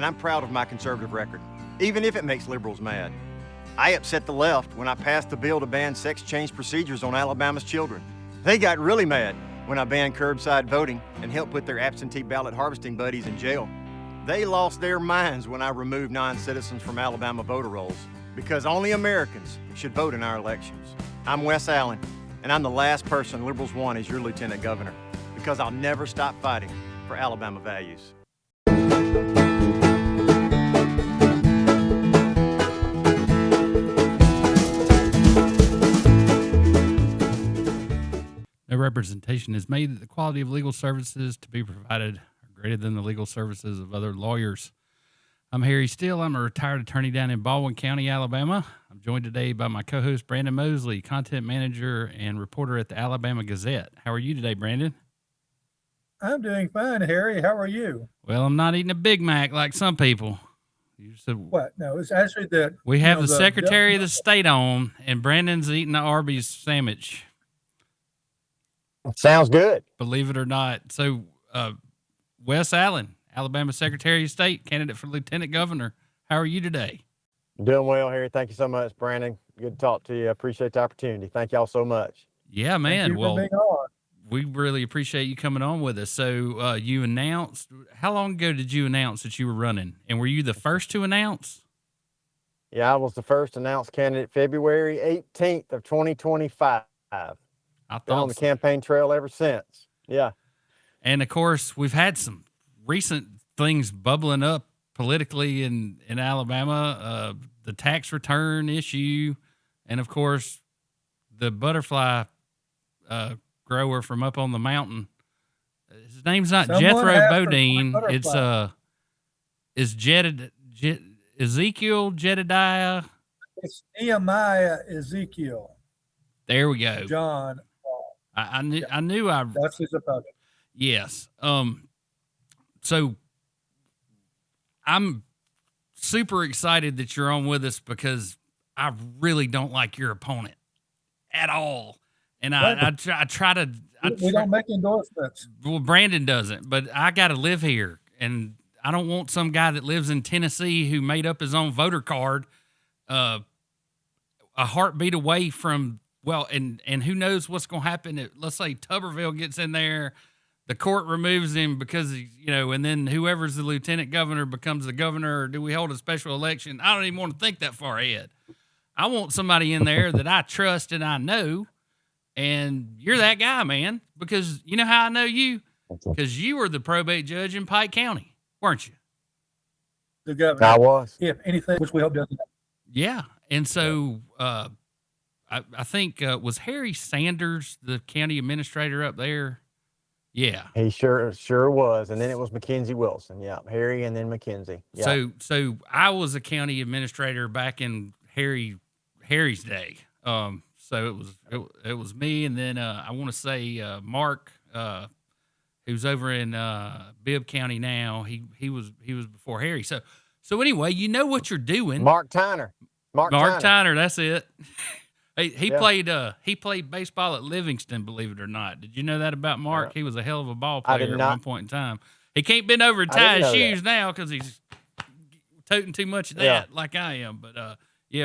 and I'm proud of my conservative record, even if it makes liberals mad. I upset the left when I passed the bill to ban sex change procedures on Alabama's children. They got really mad when I banned curbside voting and helped put their absentee ballot harvesting buddies in jail. They lost their minds when I removed non-citizens from Alabama voter rolls, because only Americans should vote in our elections. I'm Wes Allen, and I'm the last person liberals want as your lieutenant governor, because I'll never stop fighting for Alabama values. No representation is made that the quality of legal services to be provided are greater than the legal services of other lawyers. I'm Harry Steele. I'm a retired attorney down in Baldwin County, Alabama. I'm joined today by my co-host, Brandon Mosely, content manager and reporter at the Alabama Gazette. How are you today, Brandon? I'm doing fine, Harry. How are you? Well, I'm not eating a Big Mac like some people. You said, what? No, it's actually that we have the Secretary of the State on, and Brandon's eating the Arby's sandwich. Sounds good. Believe it or not. So, Wes Allen, Alabama Secretary of State, candidate for Lieutenant Governor. How are you today? Doing well, Harry. Thank you so much, Brandon. Good to talk to you. I appreciate the opportunity. Thank y'all so much. Yeah, man. Thank you for being on. We really appreciate you coming on with us. So you announced, how long ago did you announce that you were running? And were you the first to announce? Yeah, I was the first announced candidate February 18th of 2025. Been on the campaign trail ever since. Yeah. And of course, we've had some recent things bubbling up politically in Alabama, the tax return issue, and of course, the butterfly grower from up on the mountain. His name's not Jethro Bodine. It's Ezekiel Jedediah. It's Nehemiah Ezekiel. There we go. John. I knew. That's his opponent. Yes. So I'm super excited that you're on with us because I really don't like your opponent at all. And I try to. We don't make endorsements. Well, Brandon doesn't, but I got to live here, and I don't want some guy that lives in Tennessee who made up his own voter card, a heartbeat away from. Well, and who knows what's going to happen if, let's say, Tuberville gets in there, the court removes him because, and then whoever's the lieutenant governor becomes the governor, or do we hold a special election? I don't even want to think that far ahead. I want somebody in there that I trust and I know, and you're that guy, man, because you know how I know you? Because you were the probate judge in Pike County, weren't you? The governor. I was. If anything, which we hope doesn't happen. Yeah, and so I think, was Harry Sanders the county administrator up there? Yeah. He sure was. And then it was Mackenzie Wilson. Yeah. Harry and then Mackenzie. Yeah. So I was a county administrator back in Harry's day. So it was me. And then, I want to say, Mark, who's over in, Bibb County now, he was before Harry. So anyway, you know what you're doing. Mark Tyner. Mark Tyner. That's it. He played baseball at Livingston, believe it or not. Did you know that about Mark? He was a hell of a ball player at one point in time. He can't bend over and tie his shoes now because he's toting too much of that like I am. But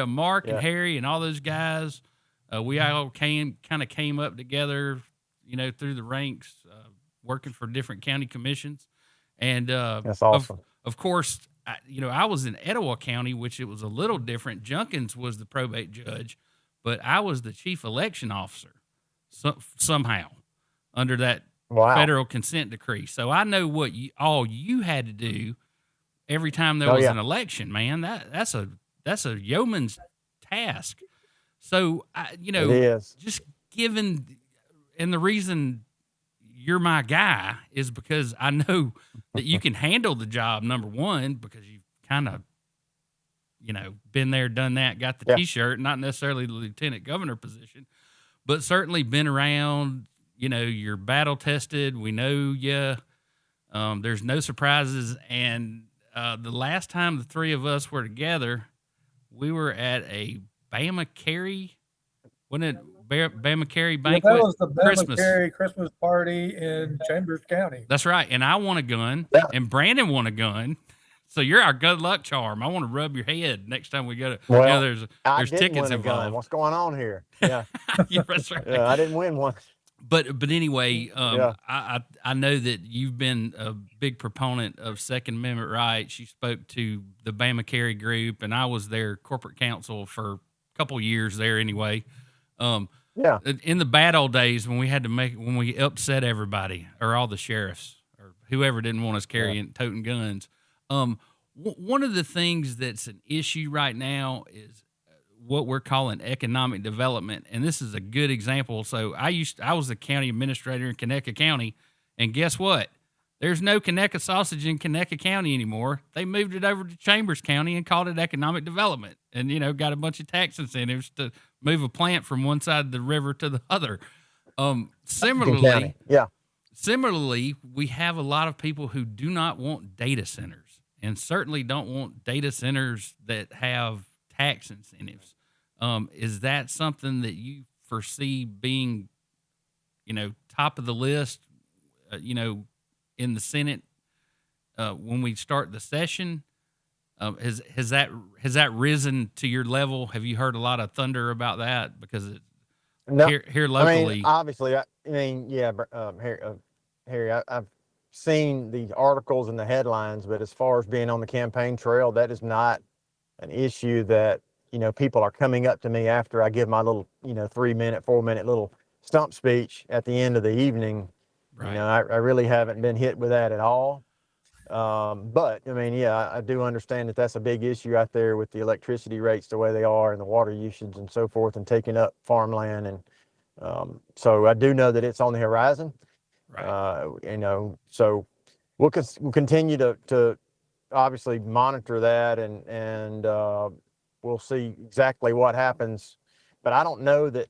Mark and Harry and all those guys, we all came up together, through the ranks, working for different county commissions. And that's awesome. Of course, I was in Etowah County, which it was a little different. Junkins was the probate judge. But I was the chief election officer somehow under that federal consent decree. So I know what all you had to do every time there was an election, man. That's a yeoman's task. So it is. Just given, and the reason you're my guy is because I know that you can handle the job. Number one, because you've kind of been there, done that, got the T-shirt, not necessarily the lieutenant governor position, but certainly been around, you're battle tested. We know you. There's no surprises. And the last time the three of us were together, we were at a Bama Carey, wasn't it Bama Carey banquet? That was the Bama Carey Christmas party in Chambers County. That's right. And I won a gun, and Brandon won a gun. So you're our good luck charm. I want to rub your head next time we go to. Well, There's I didn't tickets win a gun. involved. What's going on here? Yeah, Yeah, that's right. yeah, I didn't win one. But anyway, Yeah. I know that you've been a big proponent of Second Amendment rights. You spoke to the Bama Carry group, and I was their corporate counsel for a couple years there anyway. Yeah. In the bad old days when we upset everybody or all the sheriffs or whoever didn't want us carrying toting guns. One of the things that's an issue right now is what we're calling economic development, and this is a good example. So I was the county administrator in Conecuh County, and guess what? There's no Conecuh sausage in Conecuh County anymore. They moved it over to Chambers County and called it economic development, and got a bunch of tax incentives to move a plant from one side of the river to the other. Similarly, we have a lot of people who do not want data centers, and certainly don't want data centers that have tax incentives. Is that something that you foresee being, top of the list, in the Senate when we start the session? Has that risen to your level? Have you heard a lot of thunder about that? Because here locally, I mean, obviously, Harry, I've seen the articles and the headlines, but as far as being on the campaign trail, that is not an issue that, people are coming up to me after I give my little, 3-minute, 4-minute little stump speech at the end of the evening. right? I really haven't been hit with that at all. But I do understand that that's a big issue out there with the electricity rates the way they are and the water usage and so forth and taking up farmland. And so I do know that it's on the horizon. Right. So we'll continue to obviously monitor that and we'll see exactly what happens. But I don't know that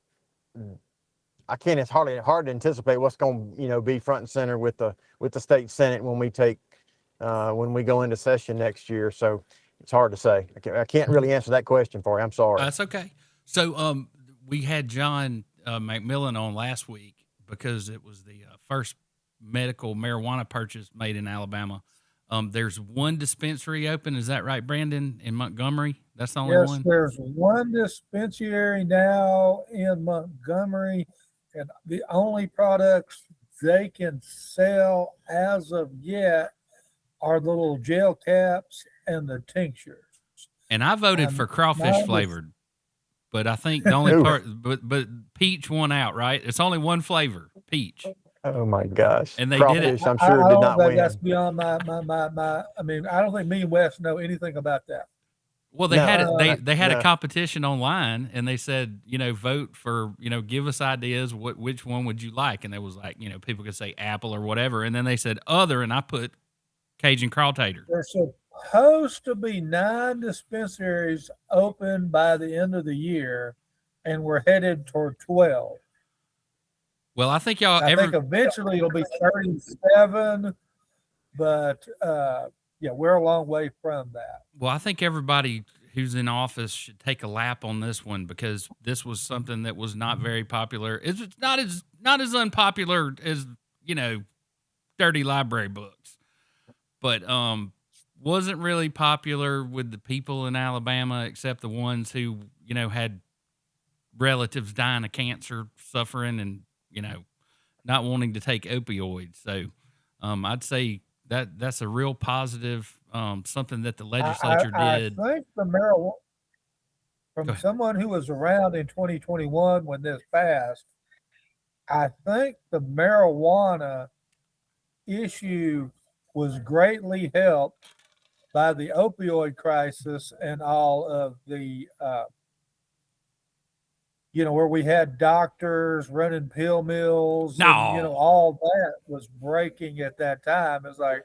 it's hard to anticipate what's going to, be front and center with the state Senate when we go into session next year. So it's hard to say. I can't really answer that question for you. I'm sorry. That's okay. So we had John McMillan on last week because it was the first medical marijuana purchase made in Alabama. There's one dispensary open. Is that right, Brandon, in Montgomery? That's the only one? Yes, there's one dispensary now in Montgomery, and the only products they can sell as of yet are the little gel caps and the tinctures. And I voted for crawfish flavored, but I think the only part, but peach won out, right? It's only one flavor, peach. Oh my gosh! And they Crawfish, did it. I'm sure I did don't not think win. that's beyond my. I mean, I don't think me and Wes know anything about that. Well, they had a competition online, and they said, vote for, give us ideas. Which one would you like? And it was like, people could say apple or whatever, and then they said other, and I put Cajun Crawtater. There's supposed to be 9 dispensaries open by the end of the year, and we're headed toward 12. Well, I think I think eventually it'll be 37, but we're a long way from that. Well, I think everybody who's in office should take a lap on this one because this was something that was not very popular. It's not as unpopular as dirty library books, but wasn't really popular with the people in Alabama except the ones who had relatives dying of cancer, suffering, and not wanting to take opioids. So I'd say that's a real positive, something that the legislature did. I think the marijuana, from someone who was around in 2021 when this passed, I think the marijuana issue was greatly helped by the opioid crisis and all of the where we had doctors running pill mills. No. And, all that was breaking at that time. It's like,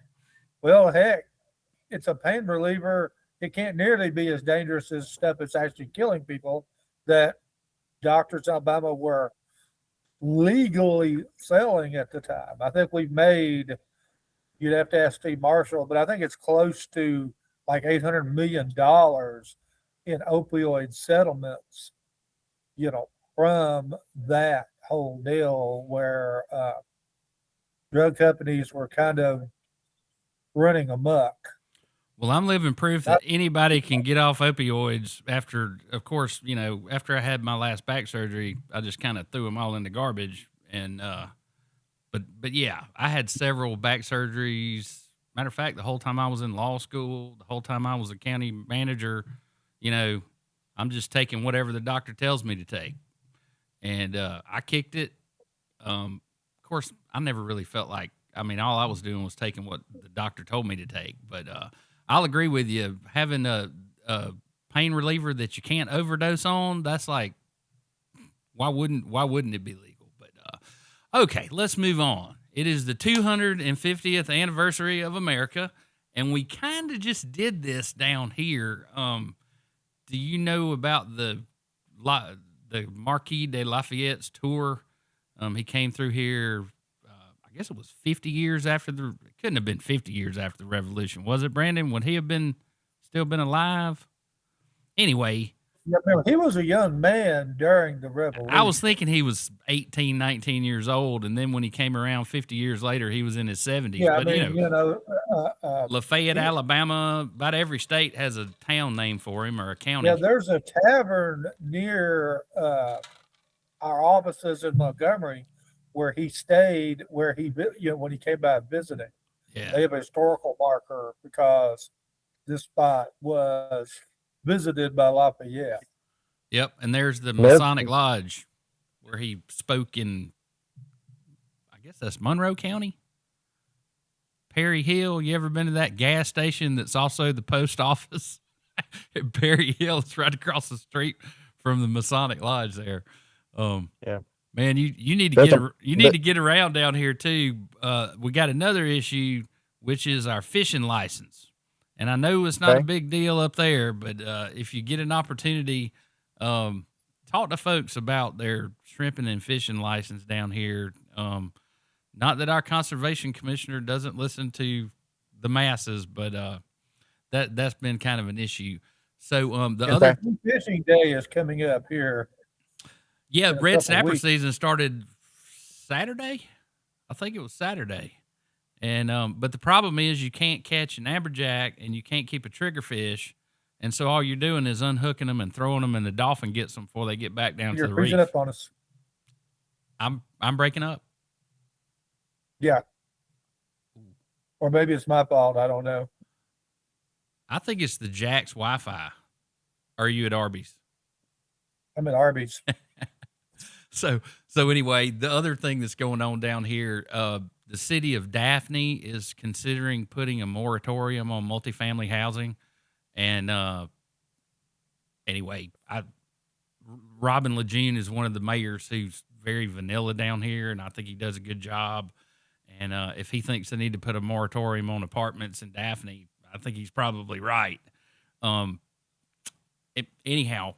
well, heck, it's a pain reliever. It can't nearly be as dangerous as stuff that's actually killing people that doctors in Alabama were legally selling at the time. I think we've made, you'd have to ask Steve Marshall, but I think it's close to like $800 million in opioid settlements, from that whole deal where drug companies were kind of running amok. Well, I'm living proof that anybody can get off opioids after, of course, after I had my last back surgery, I just kind of threw them all in the garbage. And, but yeah, I had several back surgeries. Matter of fact, the whole time I was in law school, the whole time I was a county manager, I'm just taking whatever the doctor tells me to take. And, I kicked it. Of course, I never really felt like, all I was doing was taking what the doctor told me to take, but, I'll agree with you. Having a pain reliever that you can't overdose on, that's like, why wouldn't it be legal? But okay, let's move on. It is the 250th anniversary of America, and we kind of just did this down here. Do you know about the Marquis de Lafayette's tour? He came through here. I guess it was 50 years after it couldn't have been 50 years after the revolution. Was it, Brandon? Would he have still been alive? Anyway. Yeah, he was a young man during the revolution. I was thinking he was 18, 19 years old. And then when he came around 50 years later, he was in his 70s. Yeah, but, Lafayette, Alabama, about every state has a town named for him or a county. Yeah, there's a tavern near our offices in Montgomery where he stayed, when he came by visiting. Yeah. They have a historical marker because this spot was visited by Lafayette. Yep, and there's the Masonic Lodge where he spoke in, I guess that's Monroe County? Perry Hill. You ever been to that gas station that's also the post office? Perry Hill is right across the street from the Masonic Lodge there. Yeah. Man, you need to get around down here too. We got another issue, which is our fishing license. And I know it's not a big deal up there, but if you get an opportunity, talk to folks about their shrimping and fishing license down here. Not that our conservation commissioner doesn't listen to the masses, but that's been kind of an issue. So the other fishing day is coming up here. Yeah, red snapper season started Saturday. I think it was Saturday. And but the problem is you can't catch an amberjack and you can't keep a triggerfish. And so all you're doing is unhooking them and throwing them, and the dolphin gets them before they get back down to the reef. You're freezing up on us. I'm breaking up. Yeah. Or maybe it's my fault. I don't know. I think it's the Jack's Wi-Fi. Are you at Arby's? I'm at Arby's. So anyway, the other thing that's going on down here, the city of Daphne is considering putting a moratorium on multifamily housing. And anyway, Robin Lejeune is one of the mayors who's very vanilla down here, and I think he does a good job. And if he thinks they need to put a moratorium on apartments in Daphne, I think he's probably right. Anyhow,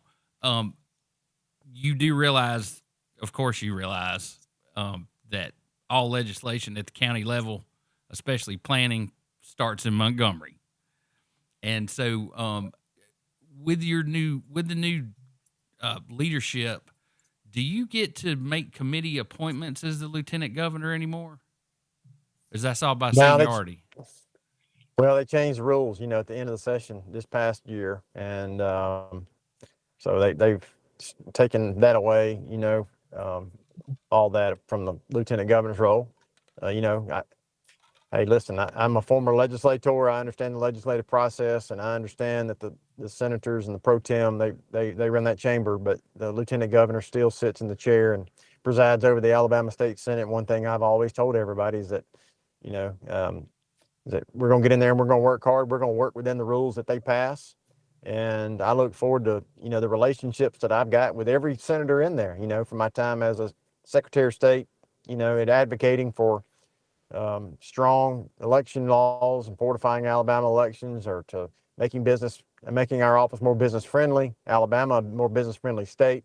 you do realize, of course you realize, that all legislation at the county level, especially planning, starts in Montgomery. And so with the new leadership, do you get to make committee appointments as the lieutenant governor anymore? Is that all by seniority? Well, they changed the rules, at the end of the session this past year. And so they've taken that away, all that from the lieutenant governor's role. Hey, listen, I'm a former legislator. I understand the legislative process, and I understand that the senators and the pro tem, they run that chamber, but the lieutenant governor still sits in the chair and presides over the Alabama State Senate. One thing I've always told everybody is that, that we're going to get in there and we're going to work hard. We're going to work within the rules that they pass. And I look forward to, the relationships that I've got with every senator in there, from my time as a Secretary of State, at advocating for strong election laws and fortifying Alabama elections, or to making our office more business friendly, Alabama a more business friendly state,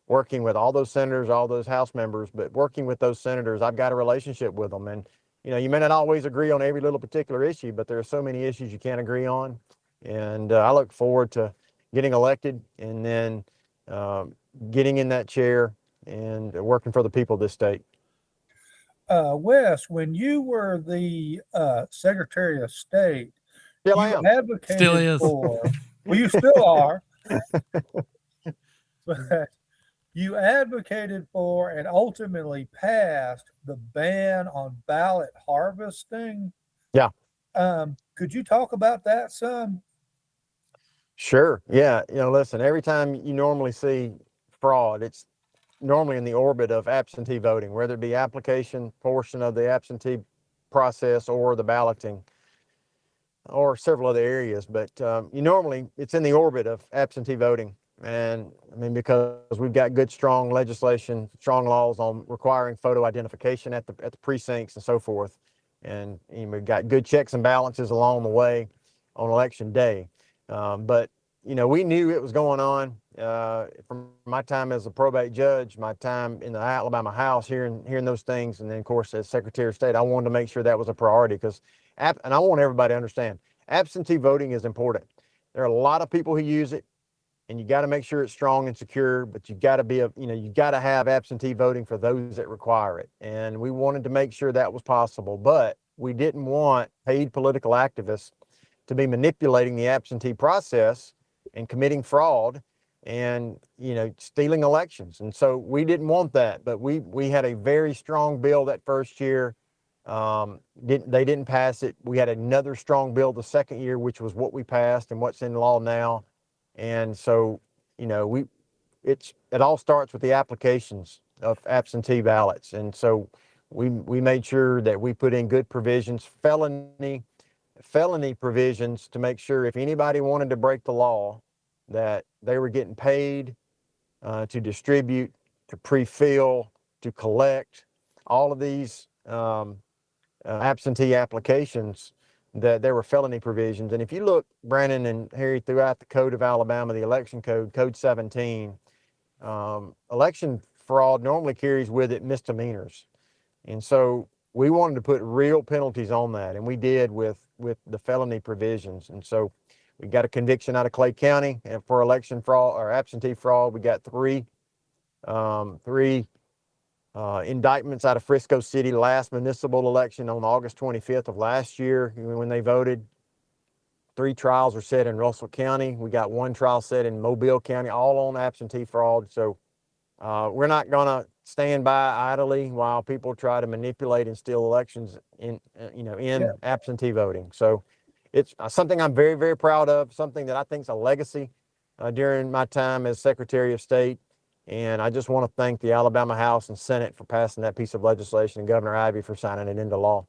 working with all those senators, all those House members, but working with those senators, I've got a relationship with them. And, you may not always agree on every little particular issue, but there are so many issues you can't agree on. And I look forward to getting elected and then getting in that chair and working for the people of this state. Wes, when you were the Secretary of State, Still you am. advocated Still is. for, well, you still are, but you advocated for and ultimately passed the ban on ballot harvesting. Yeah. Could you talk about that some? Sure. Yeah. Listen, every time you normally see fraud, it's normally in the orbit of absentee voting, whether it be application portion of the absentee process or the balloting or several other areas. But it's in the orbit of absentee voting. And I mean, because we've got good, strong legislation, strong laws on requiring photo identification at the precincts and so forth. And we've got good checks and balances along the way on election day. But we knew it was going on from my time as a probate judge, my time in the Alabama House, hearing those things, and then of course as Secretary of State, I wanted to make sure that was a priority because, and I want everybody to understand, absentee voting is important. There are a lot of people who use it, and you got to make sure it's strong and secure. But you got to you got to have absentee voting for those that require it, and we wanted to make sure that was possible. But we didn't want paid political activists to be manipulating the absentee process and committing fraud and stealing elections. And so we didn't want that. But we had a very strong bill that first year. They didn't pass it. We had another strong bill the second year, which was what we passed and what's in law now. And so it all starts with the applications of absentee ballots. And so we made sure that we put in good provisions, felony provisions, to make sure if anybody wanted to break the law, that they were getting paid to distribute, to pre-fill, to collect all of these absentee applications, that there were felony provisions. And if you look, Brandon and Harry, throughout the code of Alabama, the election code, code 17, election fraud normally carries with it misdemeanors. And so we wanted to put real penalties on that, and we did with the felony provisions. And so we got a conviction out of Clay County and for election fraud or absentee fraud. We got three indictments out of Frisco City last municipal election on August 25th of last year when they voted. 3 trials were set in Russell County. We got 1 trial set in Mobile County, all on absentee fraud. So we're not going to stand by idly while people try to manipulate and steal elections in absentee voting. So it's something I'm very, very proud of, something that I think is a legacy during my time as Secretary of State. And I just want to thank the Alabama House and Senate for passing that piece of legislation and Governor Ivey for signing it into law.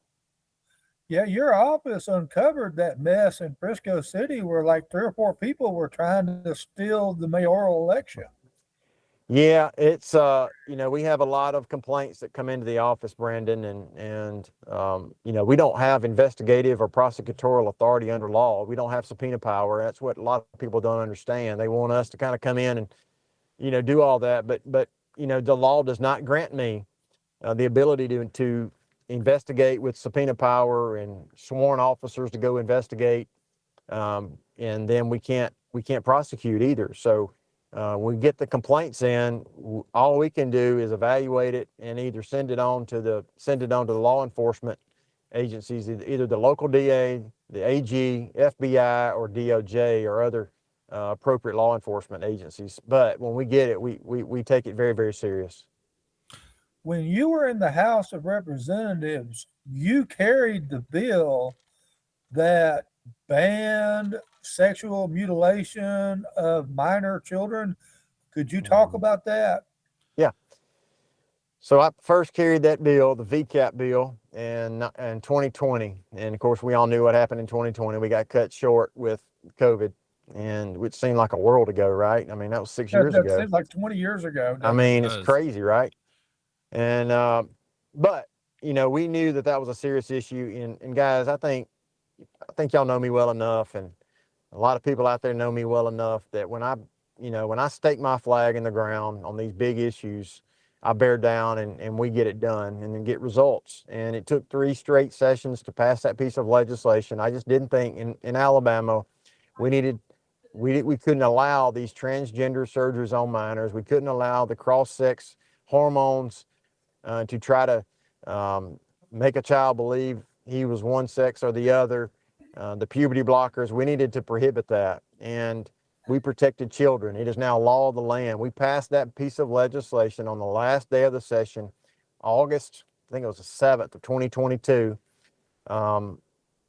Yeah, your office uncovered that mess in Frisco City where like 3 or 4 people were trying to steal the mayoral election. Yeah, it's we have a lot of complaints that come into the office, Brandon, and we don't have investigative or prosecutorial authority under law. We don't have subpoena power. That's what a lot of people don't understand. They want us to kind of come in and do all that, but the law does not grant me the ability to investigate with subpoena power and sworn officers to go investigate, and then we can't prosecute either. So we get the complaints in. All we can do is evaluate it and either send it on to the law enforcement agencies, either the local DA, the AG, FBI, or DOJ, or other appropriate law enforcement agencies. But when we get it, we take it very, very serious. When you were in the House of Representatives, you carried the bill that banned sexual mutilation of minor children. Could you talk about that? Yeah. So I first carried that bill, the VCAP bill, in 2020. And of course, we all knew what happened in 2020. We got cut short with COVID, and which seemed like a world ago, right? I mean, that was 6 years ago. Seemed like 20 years ago. I mean, it's crazy, right? And but we knew that was a serious issue. And guys, I think y'all know me well enough, and a lot of people out there know me well enough that when I stake my flag in the ground on these big issues, I bear down and we get it done and then get results. And it took 3 straight sessions to pass that piece of legislation. I just didn't think in Alabama we couldn't allow these transgender surgeries on minors. We couldn't allow the cross-sex hormones to try to make a child believe he was one sex or the other. the puberty blockers. We needed to prohibit that. And we protected children. It is now law of the land. We passed that piece of legislation on the last day of the session, August, I think it was the 7th of 2022,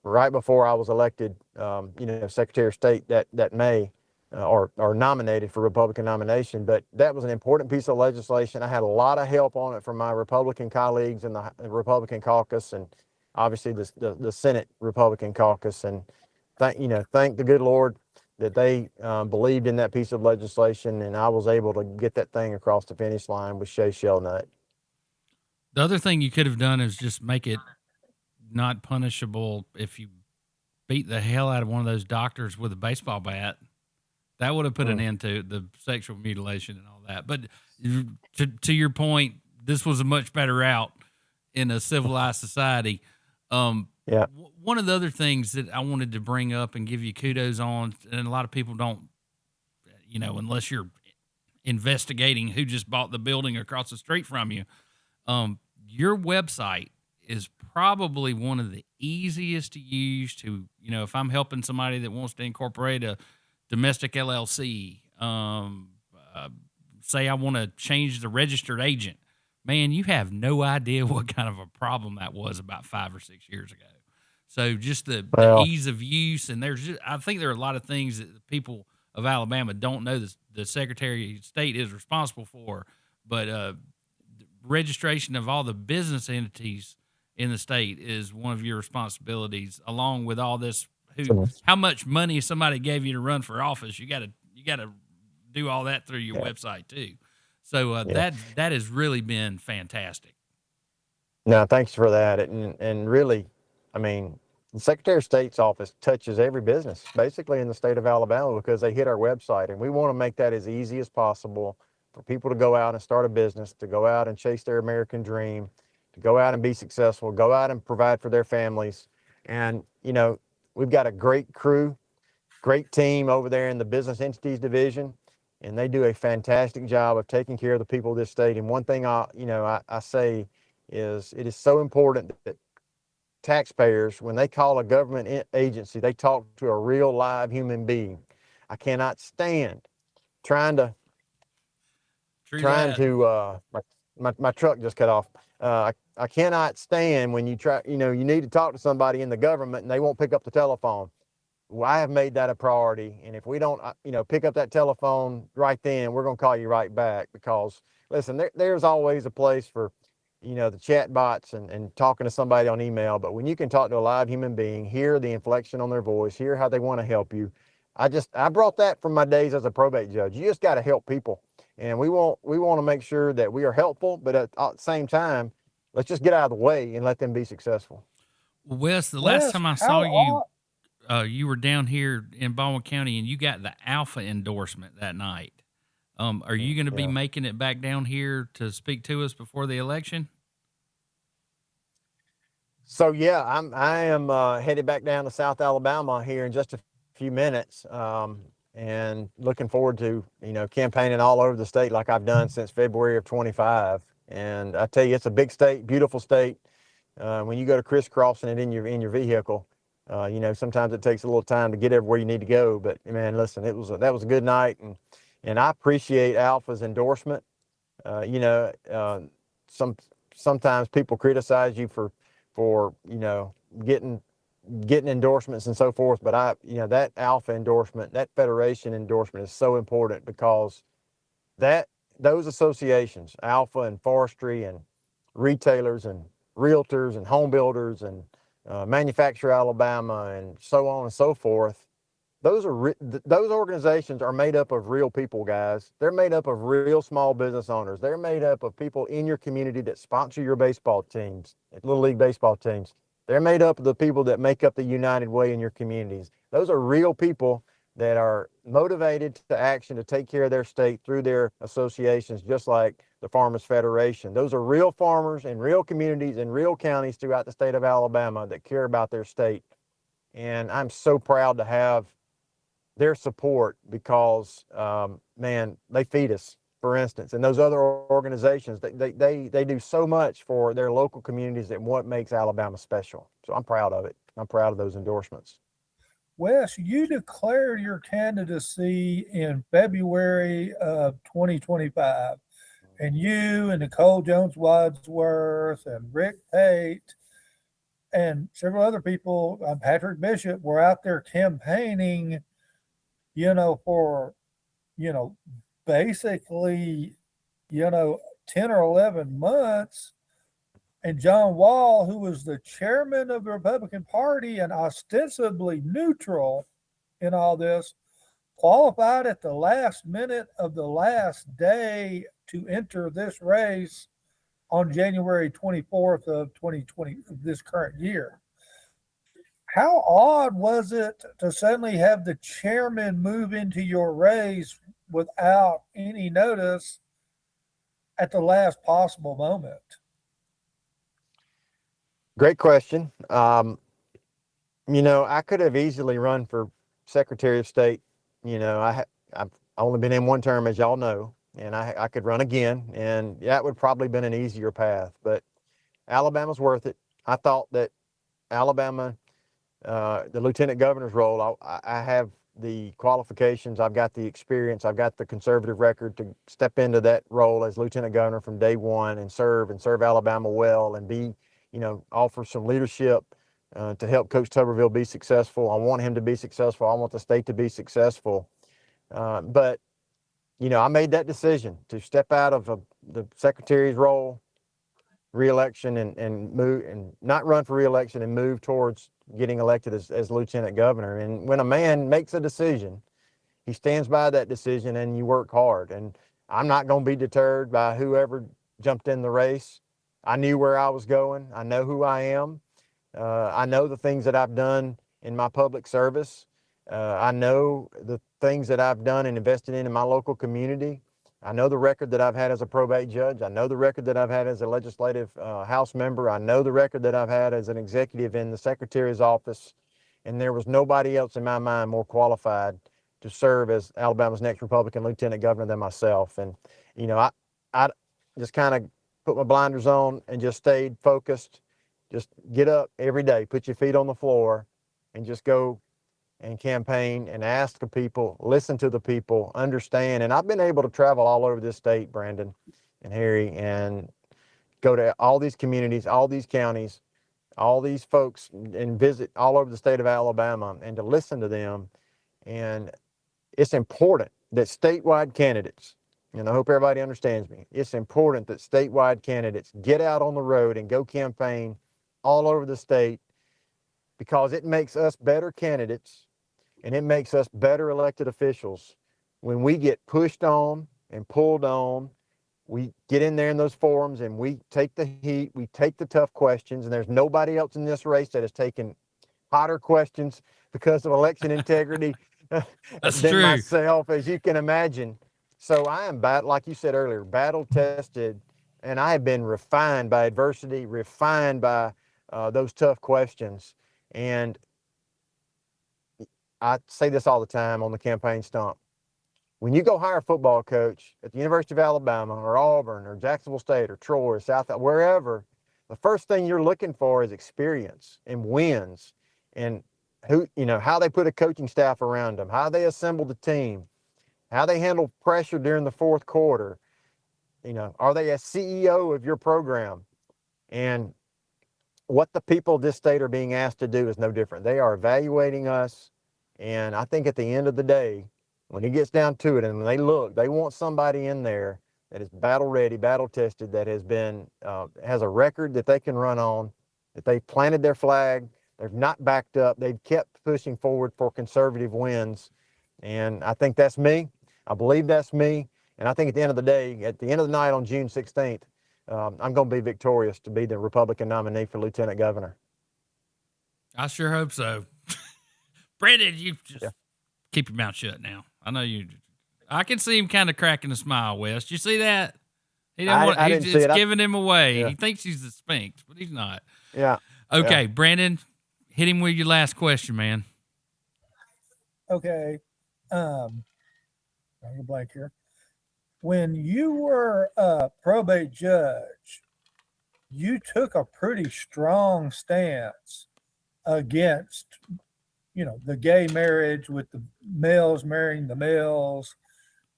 right before I was elected, Secretary of State that May, or nominated for Republican nomination. But that was an important piece of legislation. I had a lot of help on it from my Republican colleagues in the Republican caucus, and obviously the Senate Republican caucus. And thank the good Lord that they believed in that piece of legislation, and I was able to get that thing across the finish line with Shea Shellnut. The other thing you could have done is just make it not punishable if you beat the hell out of one of those doctors with a baseball bat. That would have put an end to the sexual mutilation and all that. But to your point, this was a much better route in a civilized society. Yeah. One of the other things that I wanted to bring up and give you kudos on, and a lot of people don't, unless you're investigating who just bought the building across the street from you, your website is probably one of the easiest to use to, if I'm helping somebody that wants to incorporate a domestic LLC, say I want to change the registered agent, man, you have no idea what kind of a problem that was about 5 or 6 years ago. So just the ease of use, and I think there are a lot of things that the people of Alabama don't know the Secretary of State is responsible for, but registration of all the business entities in the state is one of your responsibilities, along with all this. How much money somebody gave you to run for office? You got to do all that through your website too. So that has really been fantastic. No, thanks for that. And really, I mean, the Secretary of State's office touches every business basically in the state of Alabama because they hit our website, and we want to make that as easy as possible for people to go out and start a business, to go out and chase their American dream, to go out and be successful, go out and provide for their families. And, we've got a great crew, great team over there in the business entities division, and they do a fantastic job of taking care of the people of this state. And one thing I say is it is so important that taxpayers, when they call a government agency, they talk to a real live human being. I cannot stand trying to my truck just cut off. I cannot stand when you try, you need to talk to somebody in the government and they won't pick up the telephone. Well, I have made that a priority. And if we don't, pick up that telephone right then, we're going to call you right back because, listen, there's always a place for, the chat bots and talking to somebody on email. But when you can talk to a live human being, hear the inflection on their voice, hear how they want to help you. I brought that from my days as a probate judge. You just got to help people. And we want to make sure that we are helpful, but at the same time, let's just get out of the way and let them be successful. Well, Wes, last time I saw you, you were down here in Baldwin County, and you got the Alpha endorsement that night. Are you going to be making it back down here to speak to us before the election? So I am headed back down to South Alabama here in just a few minutes. And looking forward to, campaigning all over the state like I've done since February of 25. And I tell you, it's a big state, beautiful state. When you go to crisscrossing it in your vehicle, sometimes it takes a little time to get everywhere you need to go. But man, listen, that was a good night, and I appreciate Alpha's endorsement. Sometimes people criticize you for getting endorsements and so forth, but that Alpha endorsement, that federation endorsement is so important because those associations, Alpha and forestry and retailers and realtors and home builders and Manufacture Alabama and so on and so forth, those organizations are made up of real people, guys. They're made up of real small business owners. They're made up of people in your community that sponsor your baseball teams, Little League baseball teams. They're made up of the people that make up the United Way in your communities. Those are real people that are motivated to action to take care of their state through their associations, just like the Farmers Federation. Those are real farmers in real communities and real counties throughout the state of Alabama that care about their state. And I'm so proud to have their support because, man, they feed us, for instance, and those other organizations, they do so much for their local communities and what makes Alabama special. So I'm proud of it. I'm proud of those endorsements. Wes, you declared your candidacy in February of 2025, and you and Nicole Jones Wadsworth and Rick Tate and several other people, Patrick Bishop, were out there campaigning, for, you know, basically, 10 or 11 months. And John Wall, who was the chairman of the Republican Party and ostensibly neutral in all this, qualified at the last minute of the last day to enter this race on January 24th of 2020, this current year. How odd was it to suddenly have the chairman move into your race without any notice at the last possible moment? Great question. I could have easily run for Secretary of State. I've only been in one term, as y'all know, and I could run again, and that would probably been an easier path. But Alabama's worth it. I thought that Alabama, the lieutenant governor's role, I have the qualifications, I've got the experience, I've got the conservative record to step into that role as lieutenant governor from day one and serve Alabama well and be, offer some leadership to help Coach Tuberville be successful. I want him to be successful. I want the state to be successful. But I made that decision to step out of the secretary's role, re-election, and move, and not run for re-election, and move towards getting elected as lieutenant governor. And when a man makes a decision, he stands by that decision, and you work hard. And I'm not going to be deterred by whoever jumped in the race. I knew where I was going. I know who I am. I know the things that I've done in my public service. I know the things that I've done and invested in my local community. I know the record that I've had as a probate judge. I know the record that I've had as a legislative House member. I know the record that I've had as an executive in the Secretary's office. And there was nobody else in my mind more qualified to serve as Alabama's next Republican lieutenant governor than myself. And, I just kind of put my blinders on and just stayed focused. Just get up every day, put your feet on the floor, and just go and campaign and ask the people, listen to the people, understand. And I've been able to travel all over this state, Brandon and Harry, and go to all these communities, all these counties, all these folks, and visit all over the state of Alabama and to listen to them. And it's important that statewide candidates, and I hope everybody understands me, it's important that statewide candidates get out on the road and go campaign all over the state, because it makes us better candidates and it makes us better elected officials when we get pushed on and pulled on. We get in there in those forums and we take the heat, we take the tough questions, and there's nobody else in this race that has taken hotter questions because of election integrity than myself, as you can imagine. So I am, like you said earlier, battle tested, and I have been refined by adversity, refined by those tough questions. And I say this all the time on the campaign stump. When you go hire a football coach at the University of Alabama or Auburn or Jacksonville State or Troy or South, wherever, the first thing you're looking for is experience and wins, and how they put a coaching staff around them, how they assemble the team, how they handle pressure during the fourth quarter. Are they a CEO of your program? And what the people of this state are being asked to do is no different. They are evaluating us. And I think at the end of the day, when it gets down to it and when they want somebody in there that is battle ready, battle tested, that has a record that they can run on, that they've planted their flag, they've not backed up, they've kept pushing forward for conservative wins. And I think that's me. I believe that's me. And I think at the end of the day, at the end of the night on June 16th, I'm going to be victorious to be the Republican nominee for lieutenant governor. I sure hope so. Brandon, you just keep your mouth shut now. I know you. I can see him kind of cracking a smile, Wes. You see that? He didn't want. He's just giving him away. Yeah. He thinks he's the Sphinx, but he's not. Yeah. Okay, yeah. Brandon, hit him with your last question, man. Okay. I'm a blank here. When you were a probate judge, you took a pretty strong stance against the gay marriage with the males marrying the males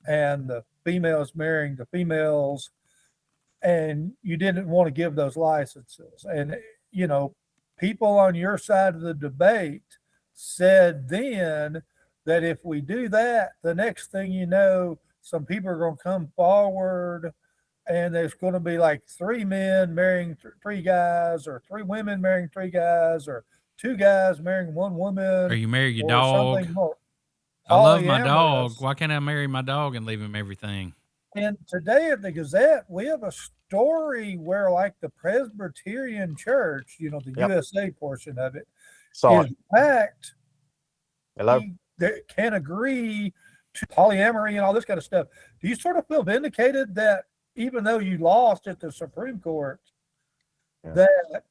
and the females marrying the females, and you didn't want to give those licenses. And, people on your side of the debate said then that if we do that, the next thing you know, some people are going to come forward and there's going to be like 3 men marrying 3 guys, or 3 women marrying 3 guys, or 2 guys marrying 1 woman, Or you marry your or dog. something more I love my dog. polyamorous. Why can't I marry my dog and leave him everything? And today at the Gazette, we have a story where, like, the Presbyterian Church, the Yep. USA portion of it, Saw is it. packed. Hello. That can agree to polyamory and all this kind of stuff. Do you sort of feel vindicated that even though you lost at the Supreme Court, Yeah. that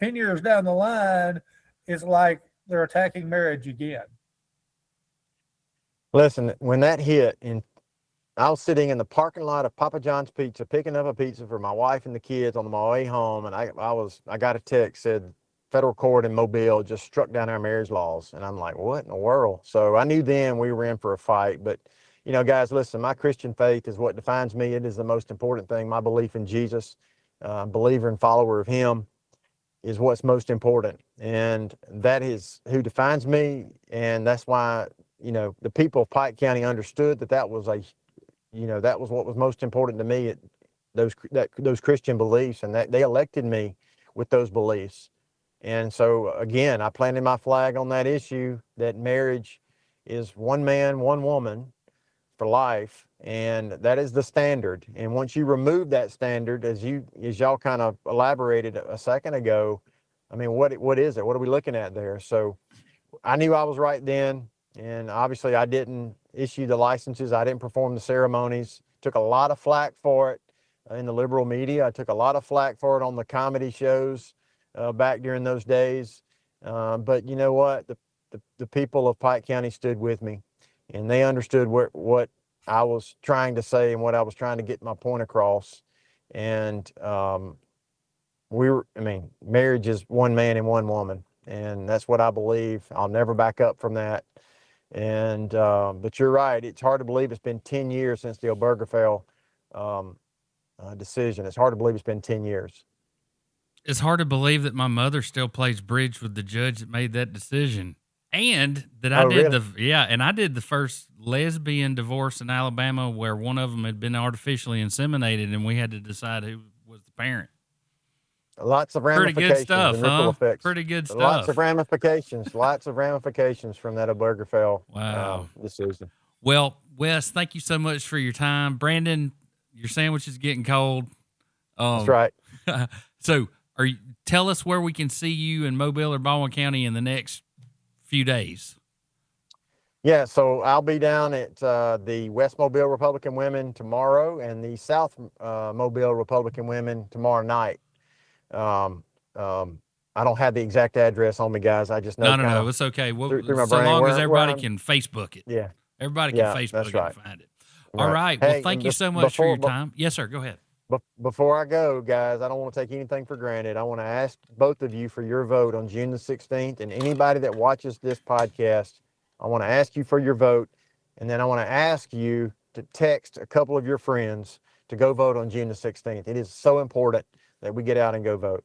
10 years down the line, it's like they're attacking marriage again? Listen, when that hit, and I was sitting in the parking lot of Papa John's Pizza, picking up a pizza for my wife and the kids on my way home, and I got a text, said federal court in Mobile just struck down our marriage laws, and I'm like, what in the world? So I knew then we were in for a fight. But guys, listen, my Christian faith is what defines me. It is the most important thing. My belief in Jesus, believer and follower of him, is what's most important, and that is who defines me. And that's why the people of Pike County understood that was that was what was most important to me, those Christian beliefs, and that they elected me with those beliefs. And so again, I planted my flag on that issue, that marriage is 1 man, 1 woman for life, and that is the standard. And once you remove that standard, as y'all kind of elaborated a second ago, I mean, what is it? What are we looking at there? So I knew I was right then, and obviously I didn't issue the licenses. I didn't perform the ceremonies. Took a lot of flack for it in the liberal media. I took a lot of flack for it on the comedy shows back during those days. But you know what? The people of Pike County stood with me, and they understood what I was trying to say and what I was trying to get my point across. And marriage is 1 man and 1 woman, and that's what I believe. I'll never back up from that. And but you're right. It's hard to believe it's been 10 years since the Obergefell decision. It's hard to believe it's been 10 years. It's hard to believe that my mother still plays bridge with the judge that made that decision, and that I did I did the first lesbian divorce in Alabama where one of them had been artificially inseminated, and we had to decide who was the parent. Lots of ramifications. Pretty good stuff, and ripple effects. Pretty good stuff. Lots of ramifications. Lots of ramifications from that Obergefell decision. Well, Wes, thank you so much for your time. Brandon, your sandwich is getting cold. That's right. So, tell us where we can see you in Mobile or Baldwin County in the next few days. Yeah, so I'll be down at the West Mobile Republican Women tomorrow and the South Mobile Republican Women tomorrow night. I don't have the exact address on me, guys. I just know. No, it's okay. Through my so brain, long as everybody I'm, can Facebook it. Yeah. Everybody can Facebook that's it right. and find it. Right. All right. Hey, well, thank you so much for your time. Yes, sir. Go ahead. Before I go, guys, I don't want to take anything for granted. I want to ask both of you for your vote on June the 16th, and anybody that watches this podcast, I want to ask you for your vote, and then I want to ask you to text a couple of your friends to go vote on June the 16th. It is so important that we get out and go vote.